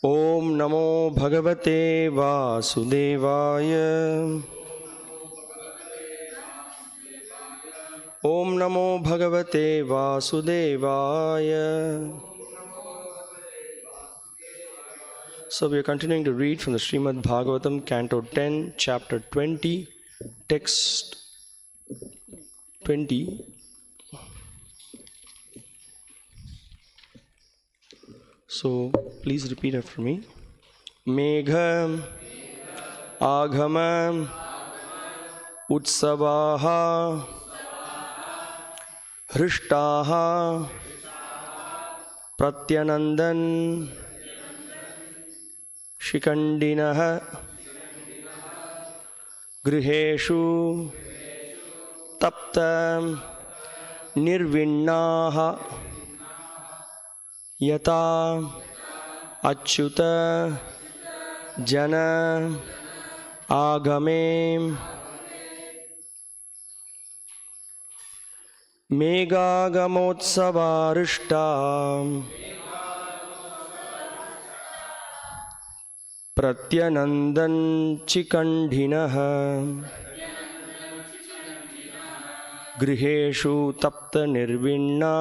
Om Namo Bhagavate Vasudevaya. Om Namo Bhagavate Vasudevaya. So we are continuing to read from the Srimad Bhagavatam, Canto 10, Chapter 20, Text 20. So please repeat after me. Megha Agama Utsavaha Hrishtaha Pratyanandan Shikandinaha Griheshu Tapta Nirvinnaha Yata Achyuta Jana Agame Megagamotsavarushta Pratyanandan Chikandhinaha Griheshu Tapta Nirvinna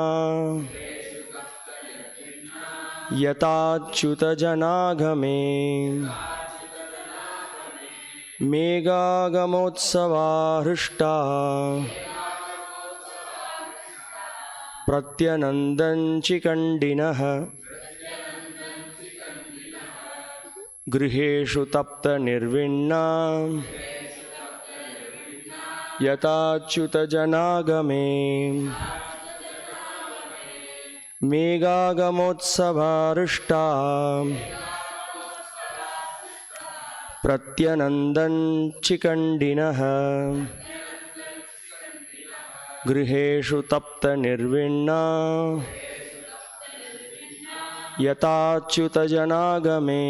Yatachyuta Janagame Megagamotsavarushta Pratyanandan Chikandinaha Griheshu Tapta Nirvinna Yatachyuta Janagame Megagamotsavarushta Pratyanandan Chikandinaha Griheshu Tapta Nirvinna Yatachyuta Janagame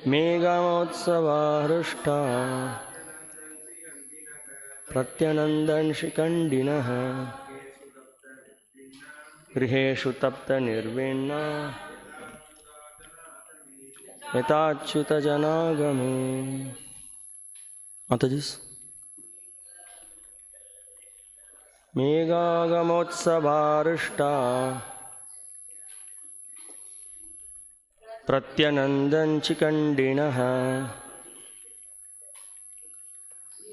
Megagamotsavarushta Pratyanandan Shikandinaha Griheshu Tapta Nirvinna Yatachyuta Janagame. Matajis. Megagamotsavarushta Pratyanandan Chikandinaha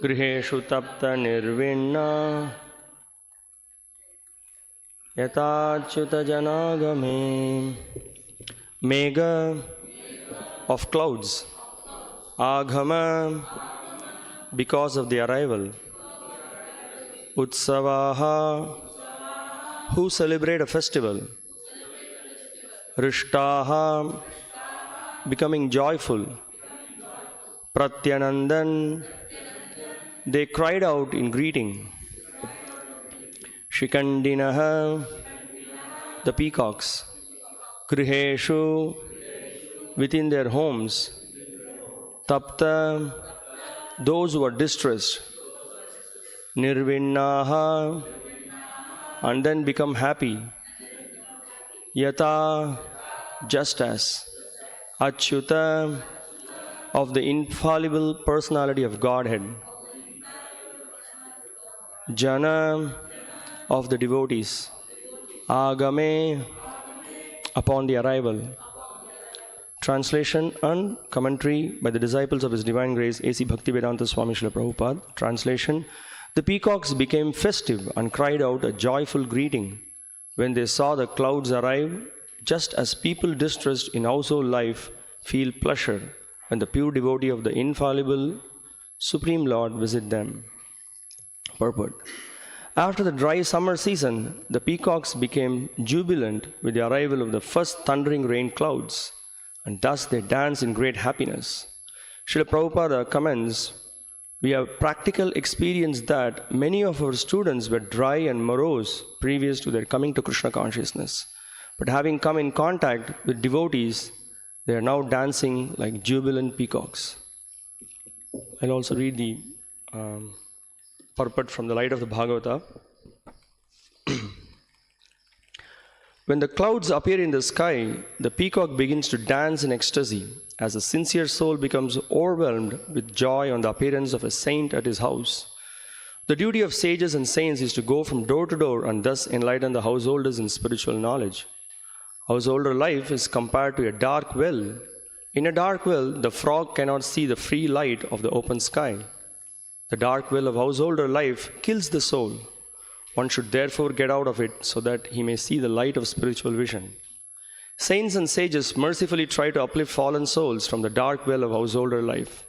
Griheshu Tapta Nirvinna Yatachyuta Janagame. Megha of clouds, Agama because of the arrival, Utsavaha who celebrate a festival, Rishtaha becoming joyful, Pratyanandan they cried out in greeting, Shikandinaha the peacocks, Griheshu within their homes, Tapta those who are distressed, Nirvinnaha and then become happy, Yata just as, Achyuta of the infallible personality of Godhead, Jana of the devotees, Agame upon the arrival. Translation and commentary by the disciples of His Divine Grace A.C. Bhaktivedanta Swami Srila Prabhupada. Translation: The peacocks became festive and cried out a joyful greeting when they saw the clouds arrive, just as people distressed in household life feel pleasure when the pure devotee of the infallible Supreme Lord visit them. Purport. After the dry summer season, the peacocks became jubilant with the arrival of the first thundering rain clouds, and thus they danced in great happiness. Srila Prabhupada comments, we have practical experience that many of our students were dry and morose previous to their coming to Krishna consciousness. But having come in contact with devotees, they are now dancing like jubilant peacocks. I'll also read the purport from the light of the Bhagavata. When the clouds appear in the sky, the peacock begins to dance in ecstasy as a sincere soul becomes overwhelmed with joy on the appearance of a saint at his house. The duty of sages and saints is to go from door to door and thus enlighten the householders in spiritual knowledge. Householder life is compared to a dark well. In a dark well, the frog cannot see the free light of the open sky. The dark well of householder life kills the soul. One should therefore get out of it so that he may see the light of spiritual vision. Saints and sages mercifully try to uplift fallen souls from the dark well of householder life.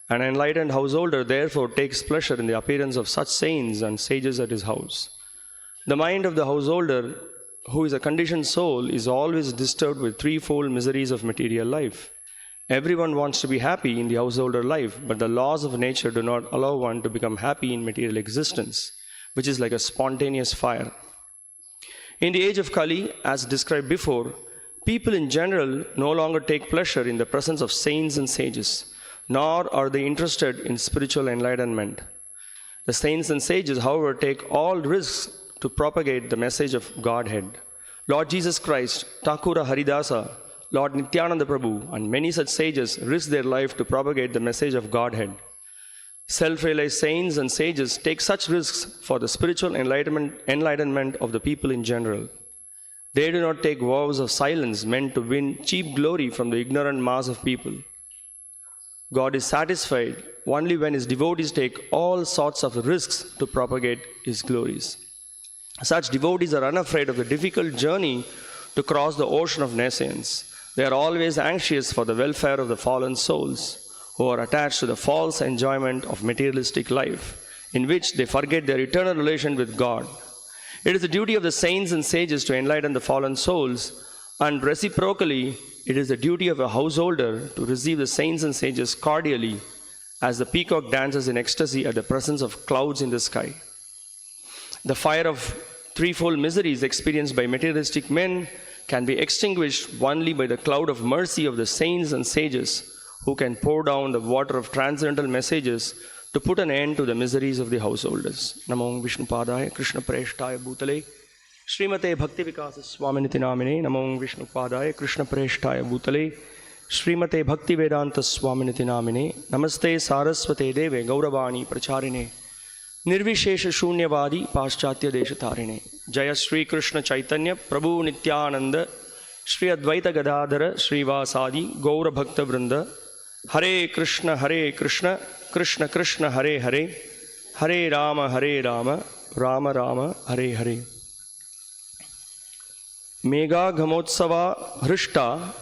An enlightened householder therefore takes pleasure in the appearance of such saints and sages at his house. The mind of the householder, who is a conditioned soul, is always disturbed with threefold miseries of material life. Everyone wants to be happy in the householder life, but the laws of nature do not allow one to become happy in material existence, which is like a spontaneous fire. In the age of Kali, as described before, people in general no longer take pleasure in the presence of saints and sages, nor are they interested in spiritual enlightenment. The saints and sages, however, take all risks to propagate the message of Godhead. Lord Jesus Christ, Thakura Haridasa, Lord Nityananda Prabhu, and many such sages risk their life to propagate the message of Godhead. Self-realized saints and sages take such risks for the spiritual enlightenment of the people in general. They do not take vows of silence meant to win cheap glory from the ignorant mass of people. God is satisfied only when his devotees take all sorts of risks to propagate his glories. Such devotees are unafraid of the difficult journey to cross the ocean of nescience. They are always anxious for the welfare of the fallen souls who are attached to the false enjoyment of materialistic life, in which they forget their eternal relation with God. It is the duty of the saints and sages to enlighten the fallen souls, and reciprocally, it is the duty of a householder to receive the saints and sages cordially, as the peacock dances in ecstasy at the presence of clouds in the sky. The fire of threefold miseries experienced by materialistic men can be extinguished only by the cloud of mercy of the saints and sages, who can pour down the water of transcendental messages to put an end to the miseries of the householders. Namo Vishnu Padaya Krishna Preshtaya Bhutale Srimate Bhakti Vikasa Swaminiti Namine. Namo Vishnu Padaya Krishna Preshtaya Bhutale Srimate Bhakti Vedanta Swaminiti Namine. Namaste Saraswate Deve Gauravani Pracharine Nirvishesha Shunyavadi Paschatya Deshatarine. Jaya Sri Krishna Chaitanya Prabhu Nityananda Sri Advaita Gadadhara Srivasadi Gaura Bhakta Vrinda. Hare Krishna, Krishna Krishna, Hare Hare, Hare Rama, Rama Rama, Hare Hare. Mega Ghamotsava Hrishta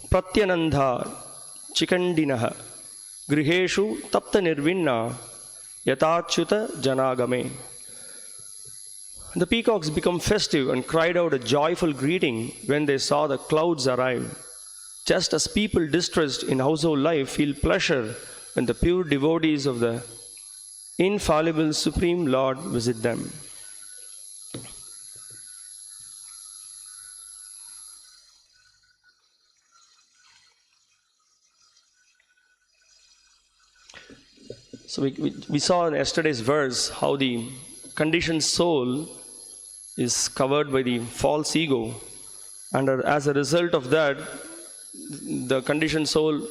Pratyanandha Chikandinaha Griheshu Tapta Nirvinna Yatachyuta Janagame. The peacocks become festive and cried out a joyful greeting when they saw the clouds arrive, just as people distressed in household life feel pleasure when the pure devotees of the infallible Supreme Lord visit them. So we saw in yesterday's verse how the conditioned soul is covered by the false ego, and as a result of that, the conditioned soul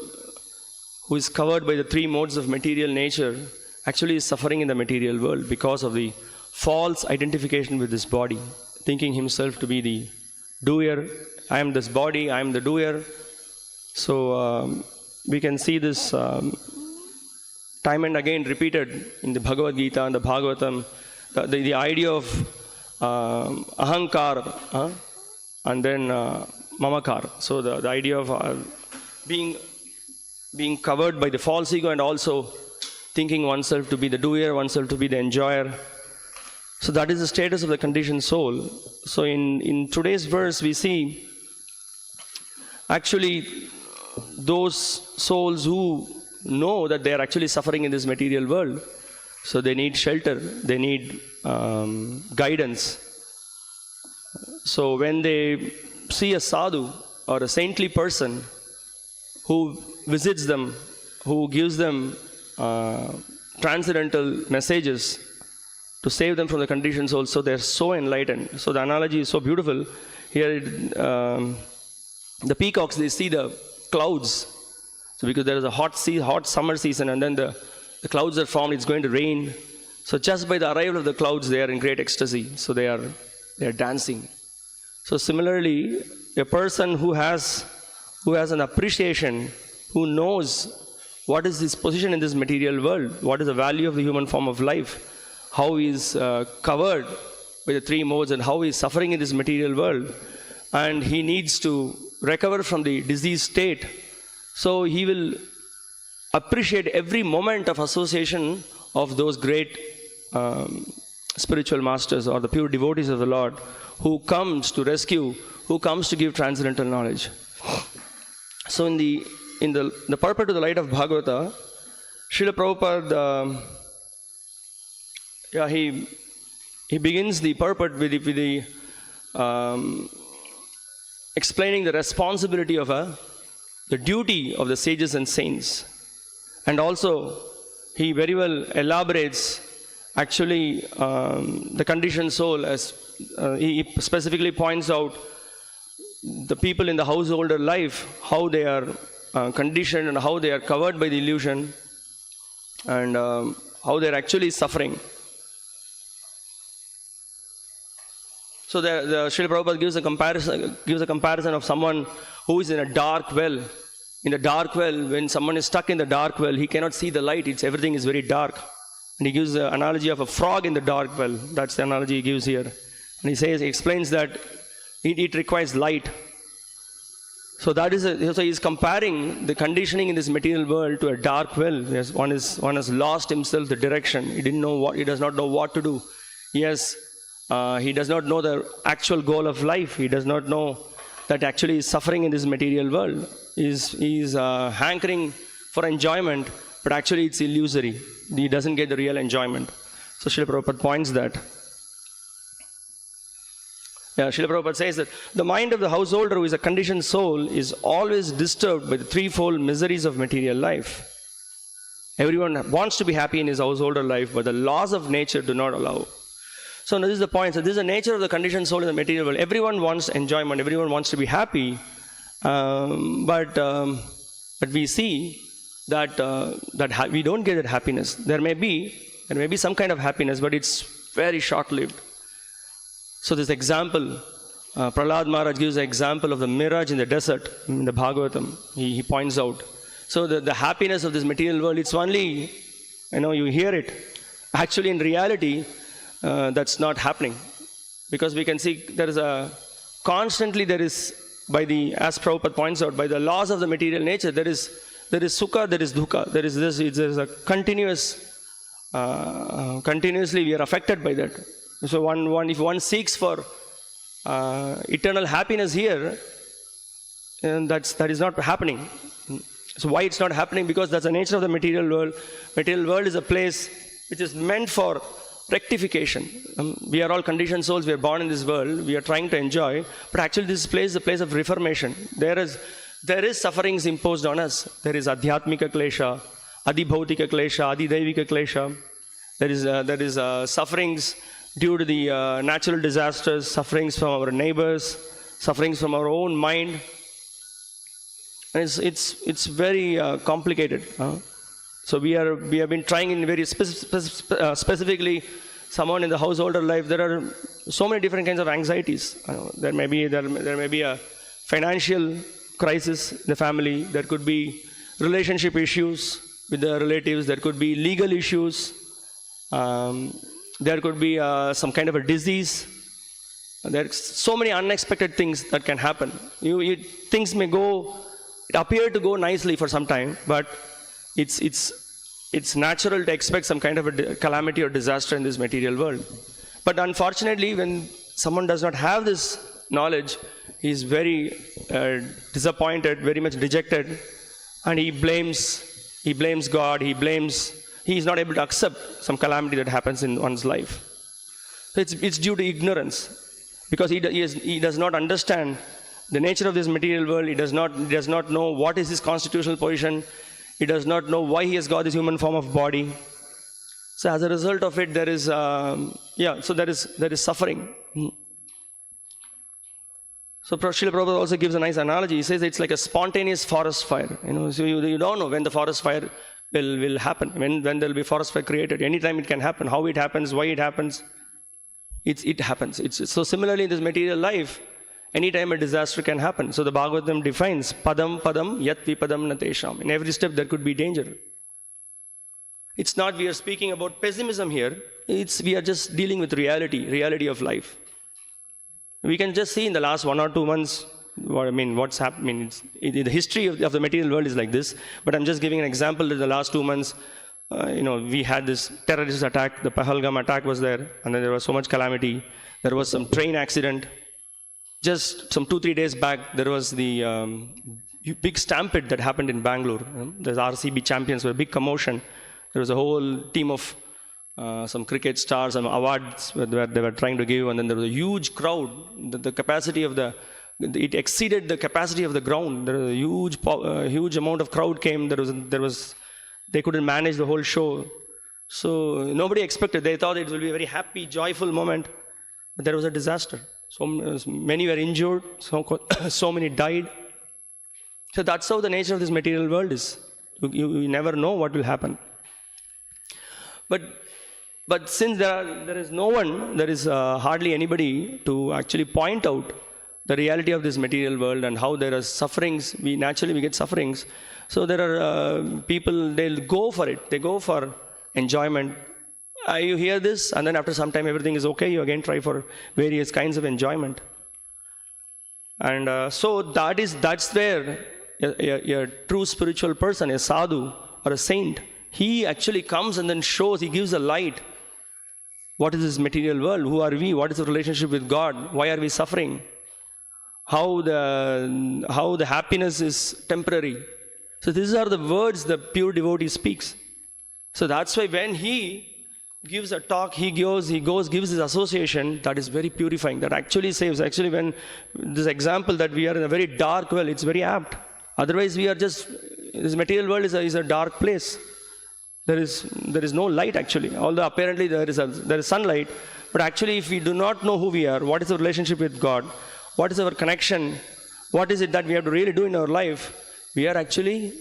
who is covered by the three modes of material nature actually is suffering in the material world because of the false identification with this body, thinking himself to be the doer. I am this body, I am the doer. So we can see this time and again repeated in the Bhagavad Gita and the Bhagavatam, the idea of ahankar and then mamakar. So the idea of being covered by the false ego and also thinking oneself to be the doer, oneself to be the enjoyer. So that is the status of the conditioned soul. So in today's verse we see actually those souls who know that they are actually suffering in this material world. So they need shelter, they need guidance. So when they see a sadhu or a saintly person who visits them, who gives them transcendental messages to save them from the conditioned soul, so they're so enlightened. So the analogy is so beautiful. Here, the peacocks, they see the clouds. So because there is a hot summer season, and then the clouds are formed, it's going to rain. So just by the arrival of the clouds, they are in great ecstasy. So they are dancing. So similarly, a person who has an appreciation, who knows what is his position in this material world, what is the value of the human form of life, how he is covered by the three modes, and how he is suffering in this material world, and he needs to recover from the diseased state. So he will appreciate every moment of association of those great spiritual masters or the pure devotees of the Lord, who comes to rescue, who comes to give transcendental knowledge. So in the purport to the light of Bhagavata, Srila Prabhupada, he begins the purport with the explaining the responsibility of the duty of the sages and saints. And also, he very well elaborates actually the conditioned soul, as he specifically points out the people in the householder life, how they are conditioned and how they are covered by the illusion, and how they are actually suffering. So the Srila Prabhupada gives a comparison of someone who is in a dark well. In the dark well, when someone is stuck in the dark well, he cannot see the light. Everything is very dark. And he gives the analogy of a frog in the dark well. That's the analogy he gives here. And he explains that it requires light. So so he's comparing the conditioning in this material world to a dark well. Yes, one has lost himself the direction. He does not know what to do. He does not know the actual goal of life. He does not know that actually is suffering in this material world. He's hankering for enjoyment, but actually it's illusory. He doesn't get the real enjoyment. So Srila Prabhupada points that. Srila Prabhupada says that the mind of the householder who is a conditioned soul is always disturbed by the threefold miseries of material life. Everyone wants to be happy in his householder life, but the laws of nature do not allow. So this is the point. So this is the nature of the conditioned soul in the material world. Everyone wants enjoyment. Everyone wants to be happy. But we see that we don't get that happiness. There may be some kind of happiness, but it's very short-lived. So this example, Prahlad Maharaj gives an example of the mirage in the desert in the Bhagavatam. He points out. So the happiness of this material world, it's only, you hear it. Actually, in reality, that's not happening. Because we can see as Prabhupada points out, by the laws of the material nature, there is sukha, there is dukkha. There is a continuously we are affected by that. So if one seeks for eternal happiness here, that is not happening. So why it's not happening? Because that's the nature of the material world. Material world is a place which is meant for rectification. We are all conditioned souls. We are born in this world. We are trying to enjoy. But actually this place is a place of reformation. There is sufferings imposed on us. There is adhyatmika klesha, adibhautika klesha, adidaivika klesha. There is sufferings due to the natural disasters, sufferings from our neighbors, sufferings from our own mind. And it's very complicated. So we have been trying in very specifically someone in the householder life. There are so many different kinds of anxieties. There may be a financial crisis in the family. There could be relationship issues. with the relatives. There could be legal issues. There could be some kind of a disease. There's so many unexpected things that can happen. Things may appear to go nicely for some time, but it's natural to expect some kind of a calamity or disaster in this material world. But unfortunately, when someone does not have this knowledge, he is very disappointed, very much dejected, and he blames God, he is not able to accept some calamity that happens in one's life. So it's due to ignorance, because he does not understand the nature of this material world. He does not know what is his constitutional position. He does not know why he has got this human form of body. So as a result of it, there is suffering. So Srila Prabhupada also gives a nice analogy. He says it's like a spontaneous forest fire. So you don't know when the forest fire will happen, when there will be forest fire created. Anytime it can happen. How it happens, why it happens, it happens. So similarly in this material life, anytime a disaster can happen. So the Bhagavatam defines padam yat vipadam natesham. In every step there could be danger. It's not we are speaking about pessimism here. We are just dealing with reality of life. We can just see in the last 1 or 2 months, what's happening. The history of the material world is like this. But I'm just giving an example. In the last 2 months, we had this terrorist attack. The Pahalgam attack was there, and then there was so much calamity. There was some train accident. Just some 2-3 days back, there was the big stampede that happened in Bangalore. The RCB champions were a big commotion. There was a whole team of some cricket stars, some awards where they were trying to give, and then there was a huge crowd. The capacity of it exceeded the capacity of the ground. There was a huge amount of crowd came. They couldn't manage the whole show. So nobody expected. They thought it will be a very happy, joyful moment, but there was a disaster. So many were injured. So many died. So that's how the nature of this material world is. You never know what will happen. But since there is no one, there is hardly anybody to actually point out the reality of this material world and how there are sufferings. We get sufferings. So there are people, they'll go for it. They go for enjoyment. You hear this, and then after some time everything is okay. You again try for various kinds of enjoyment. And so that's where a true spiritual person, a sadhu or a saint, he actually comes and then shows, he gives a light. What is this material world? Who are we? What is the relationship with God? Why are we suffering? How the happiness is temporary. So these are the words the pure devotee speaks. So that's why when he gives a talk, he gives his association, that is very purifying. That actually saves. Actually, when this example that we are in a very dark well, it's very apt. Otherwise, this material world is a dark place. There is no light actually. Although apparently there is sunlight, but actually if we do not know who we are, what is the relationship with God, what is our connection, what is it that we have to really do in our life, we are actually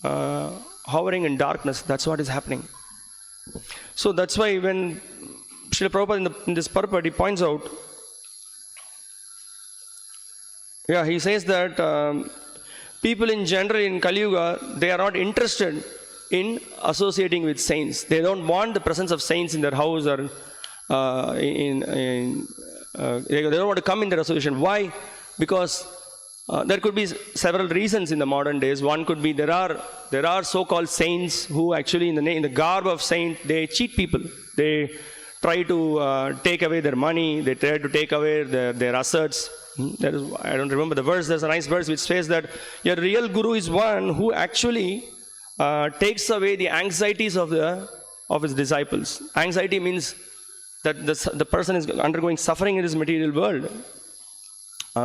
hovering in darkness. That's what is happening. So that's why when Srila Prabhupada in this purport, he points out, he says that people in general in Kali Yuga, they are not interested in associating with saints. They don't want the presence of saints in their house or they don't want to come in their association. Why? Because there could be several reasons in the modern days. One could be there are so-called saints who actually in the garb of saint, they cheat people. They try to take away their money. They try to take away their assets. I don't remember the verse. There's a nice verse which says that your real guru is one who actually takes away the anxieties of his disciples. Anxiety means that the person is undergoing suffering in this material world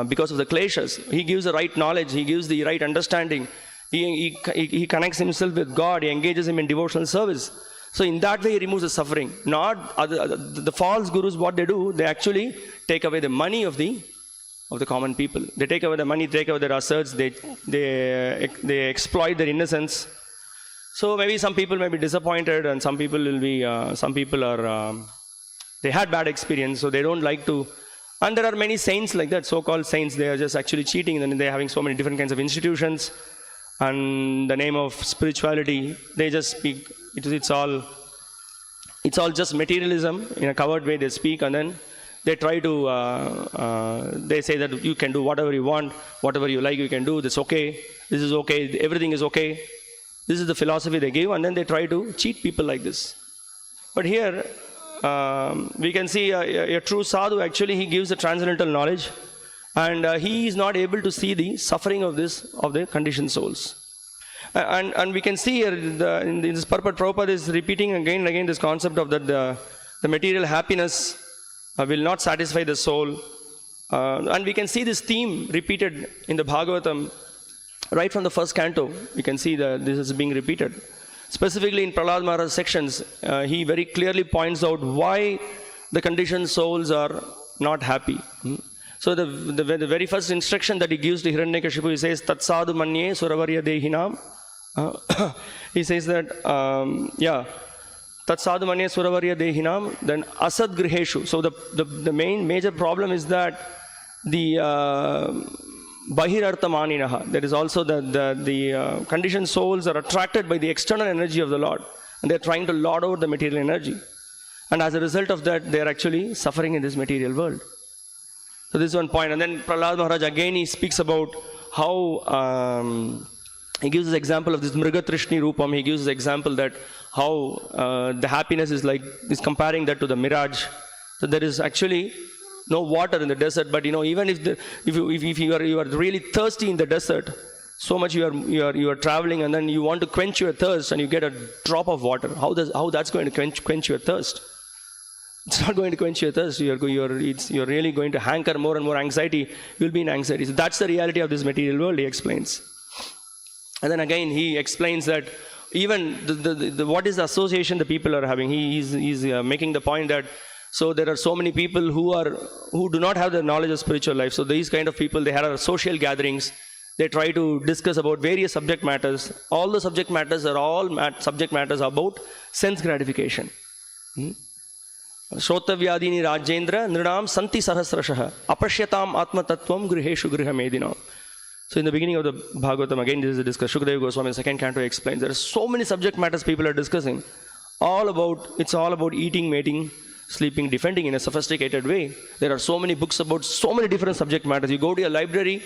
because of the kleshas. He gives the right knowledge. He gives the right understanding. He connects himself with God. He engages him in devotional service. So in that way, he removes the suffering. Not the false gurus. What they do, they actually take away the money of the common people. They take away the money, take away their assets. They exploit their innocence. So maybe some people may be disappointed, and some people they had bad experience, so they don't like to. And there are many saints like that, so-called saints. They are just actually cheating, and they're having so many different kinds of institutions. and the name of spirituality, they just speak. It's all just materialism in a covered way. They speak, and then they try to, they say that you can do whatever you want, whatever you like, you can do. This okay. This is okay. Everything is okay. This is the philosophy they give, and then they try to cheat people like this. But here, we can see a true sadhu. Actually, he gives the transcendental knowledge, and he is not able to see the suffering of the conditioned souls. And we can see here in this purport, Prabhupada is repeating again and again this concept of that the material happiness will not satisfy the soul. And we can see this theme repeated in the Bhagavatam right from the first canto. We can see that this is being repeated. Specifically in Prahlad Maharaj's sections, he very clearly points out why the conditioned souls are not happy. So the very first instruction that he gives to Hiranyakashipu, he says, Tat sadhu manye suravarya dehinam. He says that, Tat sadhu manye suravarya dehinam, then asad griheshu. So the main major problem is that the bahirarthamaninaha, there is also the conditioned souls are attracted by the external energy of the Lord, and they are trying to lord over the material energy. And as a result of that, they are actually suffering in this material world. So this is one point. And then Prahlad Maharaj again, he speaks about how he gives the example of this Mrigatrishni Rupam. He gives the example that how the happiness is comparing that to the mirage. So there is actually no water in the desert, but even if you are really thirsty in the desert, so much you are traveling, and then you want to quench your thirst, and you get a drop of water. How that's going to quench your thirst? It's not going to quench your thirst. You're really going to hanker more and more anxiety. You'll be in anxiety. So that's the reality of this material world, he explains. And then again, he explains that even what is the association the people are having. He's making the point that so there are so many people who do not have the knowledge of spiritual life. So these kind of people, they have social gatherings. They try to discuss about various subject matters. All the subject matters are subject matters about sense gratification. Shrotavyadini Rajendra Nrinam Santi Sahasrashaha Apashyatam Atma Tattvam Griheshu Grihamedinam. So in the beginning of the Bhagavatam, again this is a discussion. Shukadeva Goswami in the second canto explains there are so many subject matters people are discussing. It's all about eating, mating, sleeping, defending in a sophisticated way. There are so many books about so many different subject matters. You go to a library,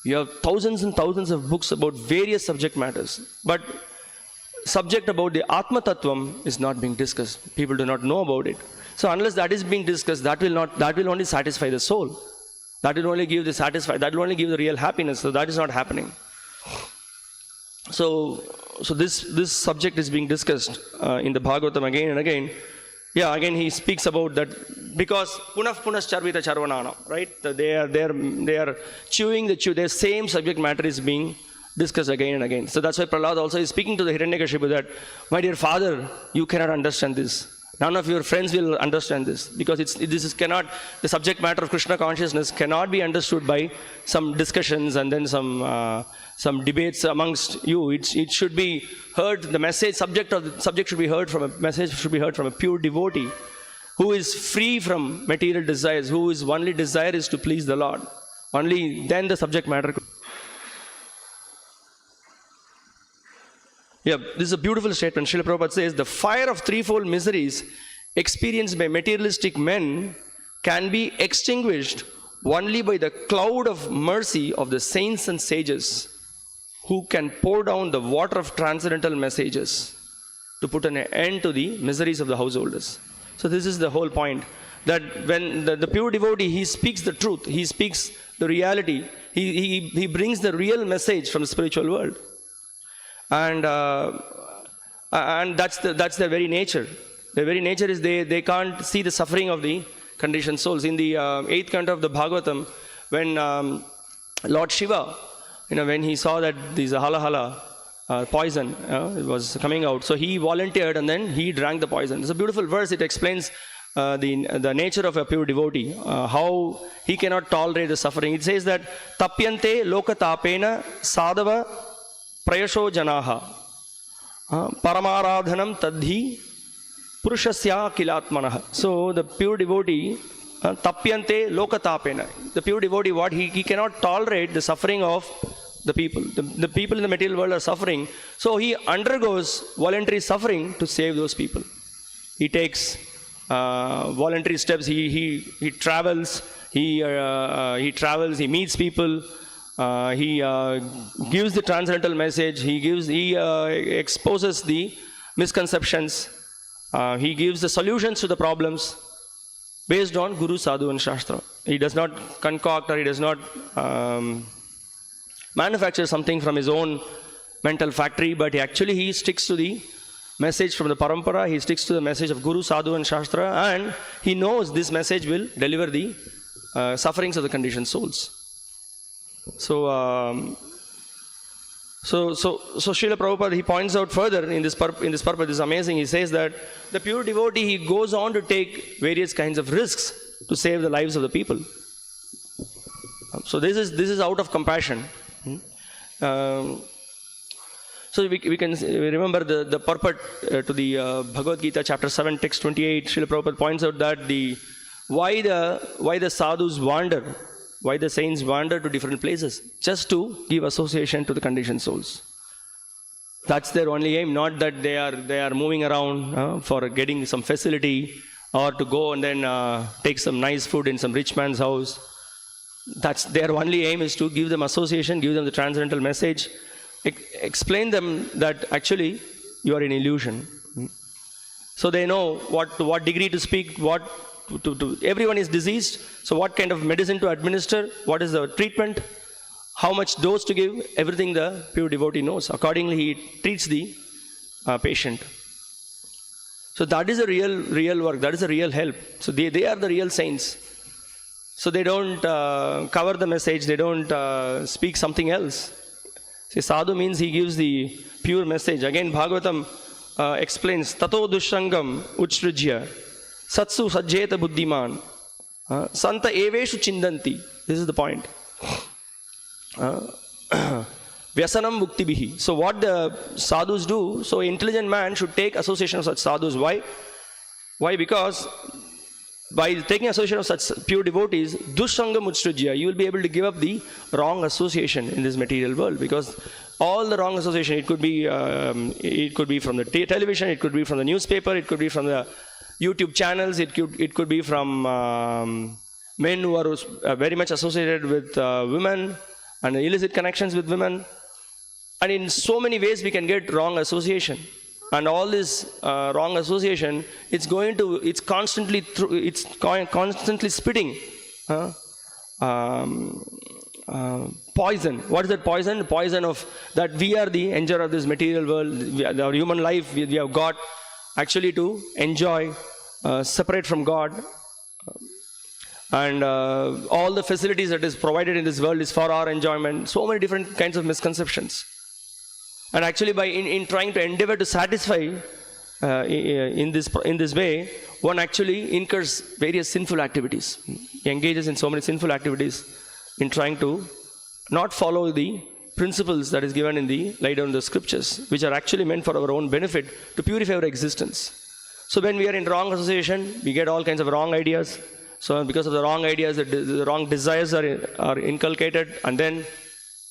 you have thousands and thousands of books about various subject matters. But subject about the Atma Tattvam is not being discussed. People do not know about it. So unless that is being discussed, that will only satisfy the soul. That will only give the real happiness. So that is not happening. So this subject is being discussed in the Bhagavatam again and again. Yeah, again he speaks about that because punas charvita charvanana, right? They are chewing the chew. Their same subject matter is being discussed again and again. So that's why Prahlad also is speaking to the Hiranyakashipu that, my dear father, you cannot understand this. None of your friends will understand this because the subject matter of Krishna consciousness cannot be understood by some discussions and then some debates amongst you. It should be heard. The subject should be heard from a pure devotee who is free from material desires, whose only desire is to please the Lord. Only then the subject matter. Yeah, this is a beautiful statement. Srila Prabhupada says, the fire of threefold miseries experienced by materialistic men can be extinguished only by the cloud of mercy of the saints and sages who can pour down the water of transcendental messages to put an end to the miseries of the householders. So this is the whole point, that when the pure devotee, he speaks the truth, he speaks the reality, he brings the real message from the spiritual world. And that's their very nature. Their very nature is they can't see the suffering of the conditioned souls. In the 8th canto of the Bhagavatam, when Lord Shiva, when he saw that this hala poison it was coming out, so he volunteered and then he drank the poison. It's a beautiful verse. It explains the nature of a pure devotee, how he cannot tolerate the suffering. It says that tapyante lokatapena sadava prayasho janaha paramaradhanam tadhi purushasya kilatmanaha. So the pure devotee, tapyante lokatapena, the pure devotee, what he cannot tolerate the suffering of the people. The people in the material world are suffering. So he undergoes voluntary suffering to save those people. He takes voluntary steps. He travels. He meets people. He gives the transcendental message. He exposes the misconceptions. He gives the solutions to the problems based on Guru, Sadhu and Shastra. He does not concoct, or he does not manufacture something from his own mental factory, but he sticks to the message from the parampara. He sticks to the message of Guru, Sadhu and Shastra, and he knows this message will deliver the sufferings of the conditioned souls. So Srila Prabhupada, he points out further in this purpose, this is amazing. He says that the pure devotee, he goes on to take various kinds of risks to save the lives of the people. So this is out of compassion. So we can remember the purport to the Bhagavad Gita, chapter 7, text 28. Srila Prabhupada points out that why the sadhus wander, why the saints wander to different places, just to give association to the conditioned souls. That's their only aim, not that they are moving around for getting some facility, or to go and then take some nice food in some rich man's house. That's their only aim, is to give them association, give them the transcendental message, explain them that actually you are in illusion. So they know to what degree to speak, everyone is diseased, so what kind of medicine to administer, what is the treatment, how much dose to give, everything the pure devotee knows. Accordingly, he treats the patient. So that is a real work, that is a real help. So they are the real saints. So they don't cover the message, they don't speak something else. See, sadhu means he gives the pure message. Again, Bhagavatam explains, Tato dushangam uchrujya satsu sajjeta buddhiman santa eveshu chindanti. This is the point. Vyasanam muktibihi. So what the sadhus do, so intelligent man should take association of such sadhus. Why? Because by taking association of such pure devotees, dushangam uchrujya, you will be able to give up the wrong association in this material world. Because all the wrong association, it could be from the television, it could be from the newspaper, it could be from the YouTube channels, it could be from men who are very much associated with women and illicit connections with women. And in so many ways we can get wrong association. And all this wrong association, it's constantly spitting poison. What is that poison? The poison of that we are the enjoyer of this material world. Our human life we have got actually to enjoy, separate from God. And all the facilities that is provided in this world is for our enjoyment. So many different kinds of misconceptions. And actually, in trying to endeavor to satisfy in this way, one actually incurs various sinful activities. He engages in so many sinful activities in trying to not follow the principles that is given in the laid down in the scriptures, which are actually meant for our own benefit to purify our existence. So when we are in wrong association, we get all kinds of wrong ideas. So because of the wrong ideas, the wrong desires are inculcated, and then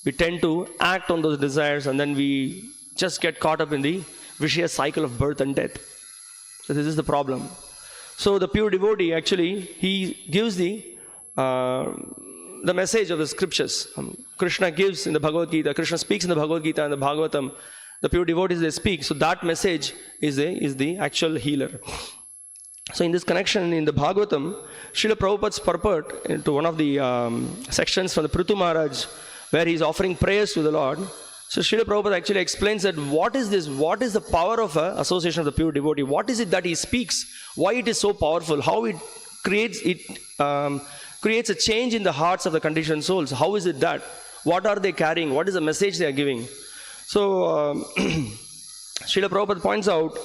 we tend to act on those desires, and then we just get caught up in the vicious cycle of birth and death. So this is the problem. So the pure devotee, actually, he gives the message of the scriptures. Krishna gives in the Bhagavad Gita, Krishna speaks in the Bhagavad Gita and the Bhagavatam. The pure devotees, they speak. So that message is the actual healer. So in this connection, in the Bhagavatam, Srila Prabhupada's purport into one of the sections from the Prithu Maharaj, where he is offering prayers to the Lord. So Srila Prabhupada actually explains that what is this? What is the power of association of the pure devotee? What is it that he speaks? Why it is so powerful? How it creates a change in the hearts of the conditioned souls? How is it that? What are they carrying? What is the message they are giving? So Srila Prabhupada points out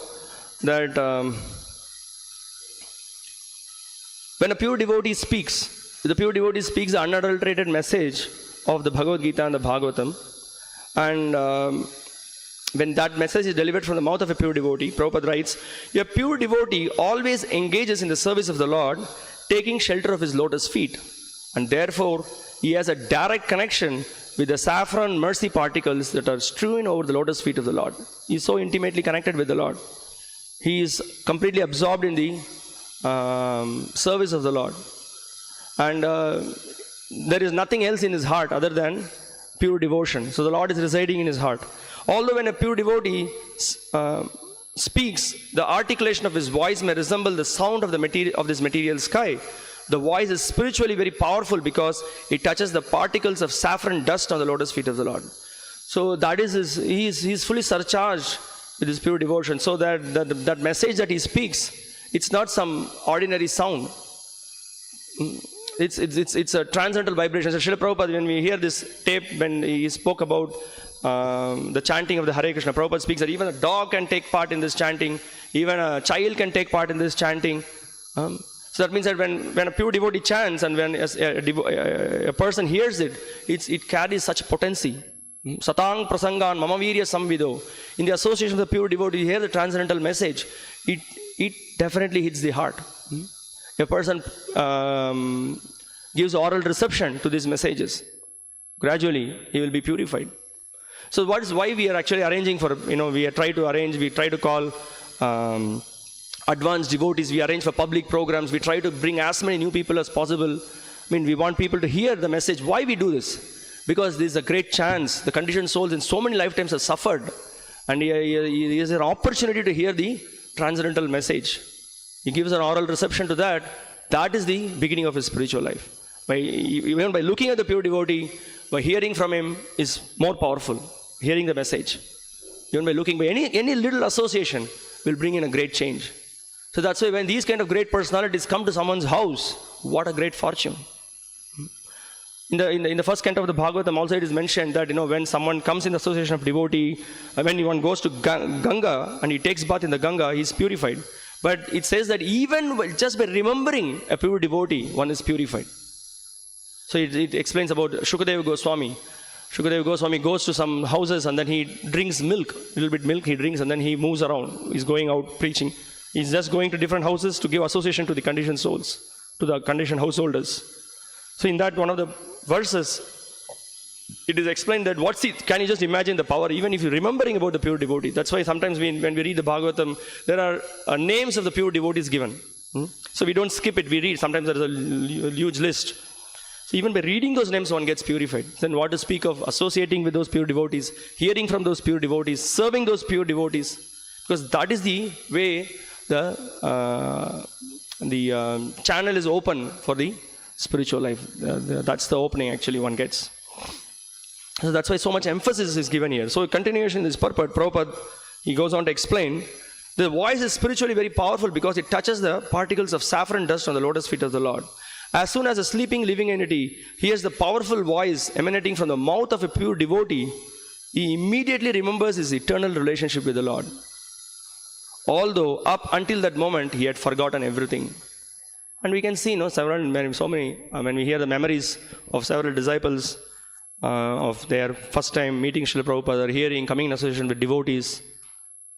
that when a pure devotee speaks, the pure devotee speaks the unadulterated message of the Bhagavad Gita and the Bhagavatam, and when that message is delivered from the mouth of a pure devotee, Prabhupada writes, a pure devotee always engages in the service of the Lord, taking shelter of his lotus feet, and therefore he has a direct connection with the saffron mercy particles that are strewn over the lotus feet of the Lord. He is so intimately connected with the Lord. He is completely absorbed in the service of the Lord. And there is nothing else in his heart other than pure devotion. So the Lord is residing in his heart. Although when a pure devotee speaks, the articulation of his voice may resemble the sound of this material sky. The voice is spiritually very powerful because it touches the particles of saffron dust on the lotus feet of the Lord. So that is he is fully surcharged with his pure devotion. So that message that he speaks, it's not some ordinary sound. It's a transcendental vibration. So Srila Prabhupada, when we hear this tape, when he spoke about the chanting of the Hare Krishna, Prabhupada speaks that even a dog can take part in this chanting, even a child can take part in this chanting. So that means that when a pure devotee chants and when a person hears it, it carries such potency. Satang prasangan mama virya samvido. In the association of the pure devotee, you hear the transcendental message. It definitely hits the heart. A person gives oral reception to these messages. Gradually, he will be purified. So what is why we are actually arranging for, we try to call advanced devotees, we arrange for public programs, we try to bring as many new people as possible. We want people to hear the message. Why we do this? Because this is a great chance. The conditioned souls in so many lifetimes have suffered. And he has an opportunity to hear the transcendental message. He gives an oral reception to that. That is the beginning of his spiritual life. Even by looking at the pure devotee, by hearing from him is more powerful. Hearing the message. Even by looking, by any little association will bring in a great change. So that's why when these kind of great personalities come to someone's house, what a great fortune. In the first canto of the Bhagavatam also it is mentioned that when someone comes in the association of devotee, when one goes to Ganga and he takes bath in the Ganga, he is purified. But it says that even just by remembering a pure devotee, one is purified. So it explains about Shukadeva Goswami. Shukadeva Goswami goes to some houses and then he drinks milk, little bit milk he drinks, and then he moves around. He's going out preaching. He's just going to different houses to give association to the conditioned souls, to the conditioned householders. So in that one of the verses, it is explained that can you just imagine the power, even if you're remembering about the pure devotee. That's why sometimes when we read the Bhagavatam, there are names of the pure devotees given. So we don't skip it, we read. Sometimes there is a huge list. So even by reading those names, one gets purified. Then what to speak of associating with those pure devotees, hearing from those pure devotees, serving those pure devotees. Because that is the way the channel is open for the spiritual life. That's the opening actually one gets. So that's why so much emphasis is given here. So continuation is purport. Prabhupada, he goes on to explain, the voice is spiritually very powerful because it touches the particles of saffron dust on the lotus feet of the Lord. As soon as a sleeping living entity hears the powerful voice emanating from the mouth of a pure devotee, he immediately remembers his eternal relationship with the Lord. Although up until that moment he had forgotten everything. And we can see when we hear the memories of several disciples of their first time meeting Srila Prabhupada, or hearing, coming in association with devotees,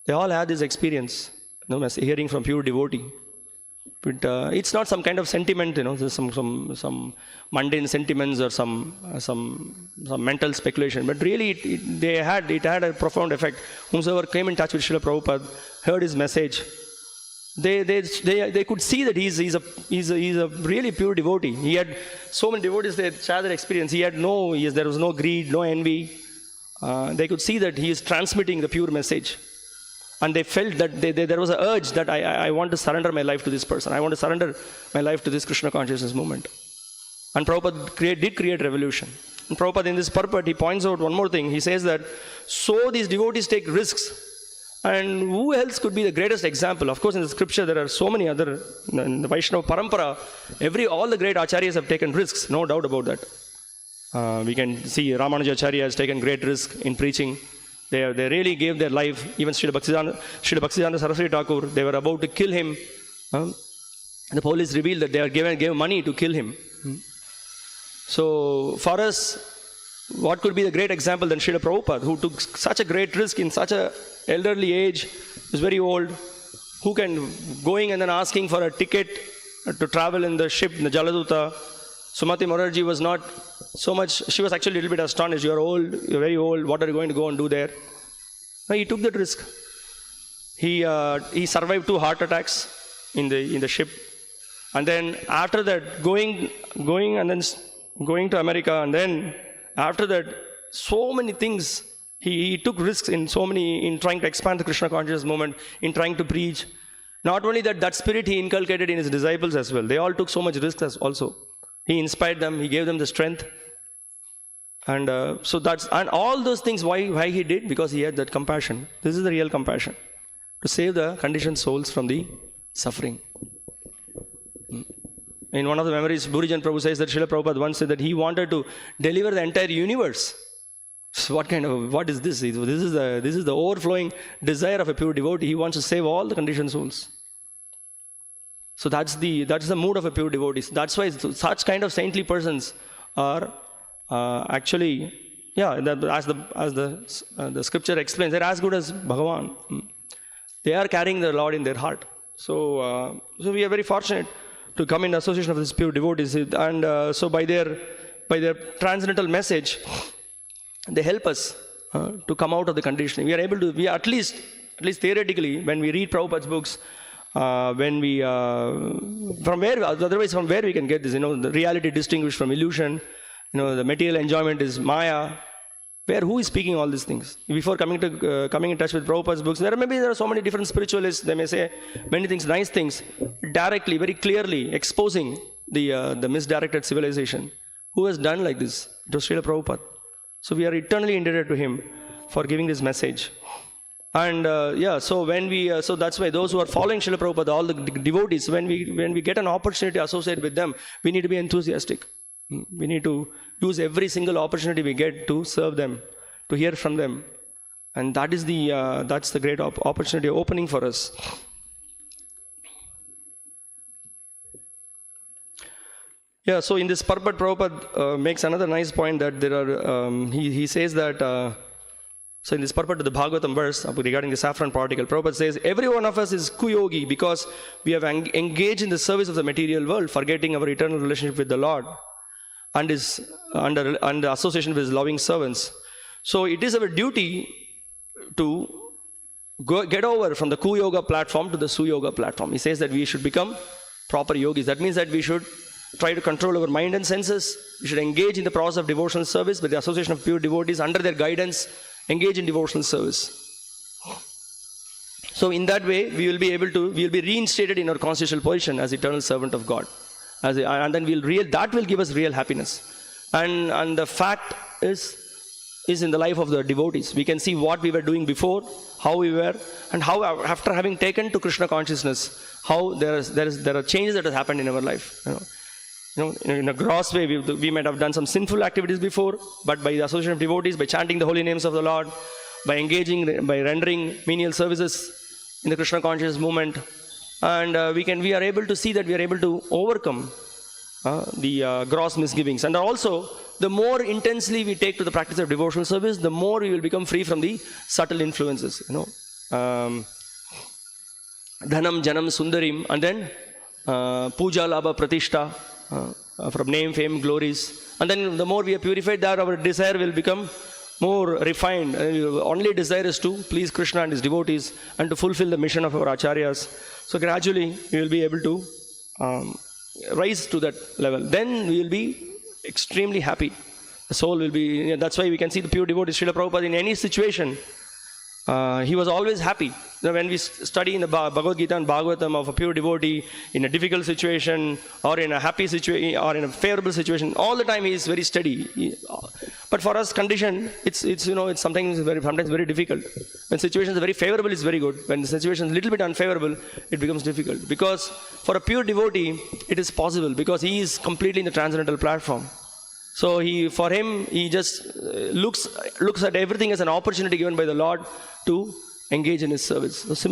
they all had this experience, hearing from pure devotee. But it's not some kind of sentiment, there's some mundane sentiments or some mental speculation. But really, it had a profound effect. Whosoever came in touch with Srila Prabhupada, heard his message, they could see that he's a really pure devotee. He had so many devotees that shared their experience. There was no greed, no envy. They could see that he is transmitting the pure message. And they felt that there was an urge that I want to surrender my life to this person. I want to surrender my life to this Krishna consciousness movement. And Prabhupada did create revolution. And Prabhupada in this purport, he points out one more thing. He says that, so these devotees take risks. And who else could be the greatest example? Of course, in the scripture, there are so many other, in the Vaishnava Parampara, all the great acharyas have taken risks, no doubt about that. We can see Ramanujacharya has taken great risk in preaching. They really gave their life. Even Srila Bhaktisiddhanta Saraswati Thakur, they were about to kill him. The police revealed that they gave money to kill him. So for us, what could be the great example than Srila Prabhupada, who took such a great risk in such a elderly age, was very old, who can going and then asking for a ticket to travel in the ship, in the Jaladuta, Sumati Morarji was not so much, she was actually a little bit astonished. You're old, you're very old, what are you going to go and do there? No, he took that risk. He survived 2 heart attacks in the ship. And then after that, going and then going to America, and then after that, so many things. He took risks in trying to expand the Krishna consciousness movement, in trying to preach. Not only that spirit he inculcated in his disciples as well. They all took so much risk as also. He inspired them, he gave them the strength. And and all those things, why he did? Because he had that compassion. This is the real compassion. To save the conditioned souls from the suffering. In one of the memories, Burijan Prabhu says that Srila Prabhupada once said that he wanted to deliver the entire universe. So what is this? This is the overflowing desire of a pure devotee. He wants to save all the conditioned souls. So that's the mood of a pure devotee. That's why such kind of saintly persons are actually, as the scripture explains, they're as good as Bhagavan. They are carrying the Lord in their heart. So we are very fortunate to come in association of these pure devotees, and so by their transcendental message, they help us to come out of the conditioning. We are able to, at least theoretically, when we read Prabhupada's books, from where we can get this, the reality distinguished from illusion, the material enjoyment is Maya. Who is speaking all these things? Before coming in touch with Prabhupada's books, there are so many different spiritualists. They may say many things, nice things, directly, very clearly exposing the misdirected civilization. Who has done like this? It was Srila Prabhupada. So we are eternally indebted to him for giving this message. And so that's why those who are following Srila Prabhupada, all the devotees, when we get an opportunity to associate with them, we need to be enthusiastic. We need to use every single opportunity we get to serve them, to hear from them. And that's the great opportunity opening for us. Yeah, so in this Parpat, Prabhupada makes another nice point that there are, he says that, so in this Parpat to the Bhagavatam verse regarding the saffron particle, Prabhupada says, every one of us is kuyogi because we have engaged in the service of the material world, forgetting our eternal relationship with the Lord and the association with his loving servants. So it is our duty to get over from the Kuyoga platform to the Suyoga platform. He says that we should become proper yogis. That means that we should try to control our mind and senses. We should engage in the process of devotional service with the association of pure devotees under their guidance, engage in devotional service. So in that way, we will be reinstated in our constitutional position as eternal servant of God. And then that will give us real happiness. And the fact is in the life of the devotees. We can see what we were doing before, how we were, and how after having taken to Krishna consciousness, how there are changes that have happened in our life. In a gross way, we might have done some sinful activities before, but by the association of devotees, by chanting the holy names of the Lord, by rendering menial services in the Krishna consciousness movement, and we are able to see that we are able to overcome the gross misgivings. And also, the more intensely we take to the practice of devotional service, the more we will become free from the subtle influences. Dhanam, Janam, Sundarim, and then Puja, Labha, Pratishta, from name, fame, glories. And then the more we are purified, that our desire will become more refined. Only desire is to please Krishna and his devotees and to fulfill the mission of our acharyas. So gradually we will be able to rise to that level. Then we will be extremely happy. The soul will be, that's why we can see the pure devotee Srila Prabhupada in any situation. He was always happy. When we study in the Bhagavad Gita and Bhagavatam of a pure devotee in a difficult situation or in a happy situation or in a favorable situation, all the time he is very steady. But for us conditioned, it's sometimes very difficult. When situations are very favorable, it's very good. When the situation is a little bit unfavorable, it becomes difficult. Because for a pure devotee, it is possible because he is completely in the transcendental platform. So for him, he just looks at everything as an opportunity given by the Lord to engage in his service. So